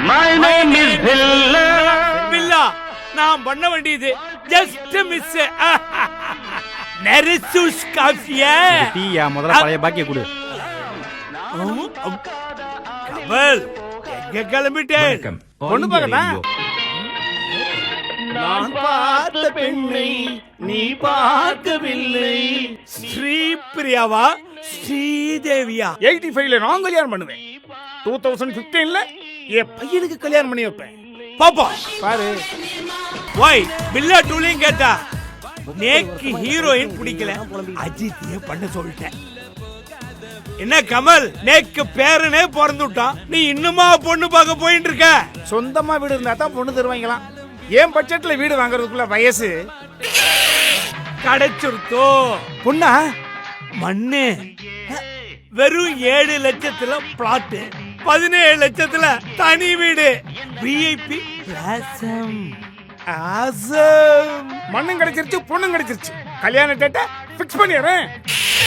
My name is Billa. பில்லா நான் பண்ண வேண்டியது ஜஸ்ட் மிஸ். நரிசூஸ் காஃபியா டீயா முதல்ல பழைய பாக்கிய கொடு. கமல் எங்க கிளம்பிட்டேன்? பொண்ணு பார்க்கடா. நான் பார்த்த பெண்ணை நீ பார்க்கவில்லை. ஸ்ரீபிரியாவா ஸ்ரீதேவியா? 85ல நான் கல்யாணம் பண்ணுவேன். 2015ல என் பையனுக்கு கல்யாணம் பண்ணி வைப்பேன். பாப்பா பாரு. ஒய் பில்லா டூலிங் கேட்டா நேக்கு ஹீரோயின் பிடிக்கல, அஜித்தியே பண்ண சொல்லிட்டேன். என்ன கமல், நேக்கு பேரனே பிறந்து விட்டான், நீ இன்னுமா பொண்ணு பார்க்க போயிட்டு இருக்க? சொந்தமா வீடு இருந்தா தான் பொண்ணு தருவாங்களாம். ஏன் பட்ஜெட்ல வீடு வாங்குறதுக்குள்ள வயசு கிடைச்சிருத்தோ. பொண்ணா மண்ணு வெறும் 7 லட்சத்துல பிளாட், 17 லட்சத்துல தனி வீடு, விஐபி பிளாசம். மண்ணும் கிடைச்சிருச்சு, பொண்ணும் கிடைச்சிருச்சு. கல்யாண டேட்டா ஃபிக்ஸ் பண்ணிடுறேன்.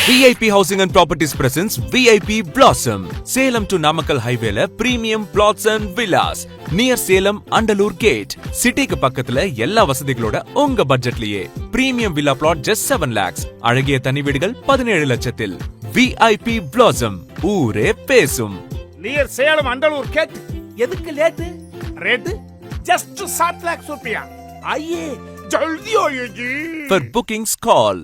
VIP Housing and Properties presents VIP Blossom. Salem to Namakkal Highway la premium plots and villas near Salem Andalur Gate. City க்கு பக்கத்துல எல்லா வசதிகளோட உங்க பட்ஜெட்லயே premium villa plot just 7 lakhs. அழகிய தனி வீடுகள் 17 லட்சத்தில். VIP Blossom. ஊரே பேசும். Near Salem Andalur gate. எதுக்கு லேட்டு? ரேட்டு ஜஸ்ட் 7 लाख रुपया. आइए जल्दी आइए जी. For bookings call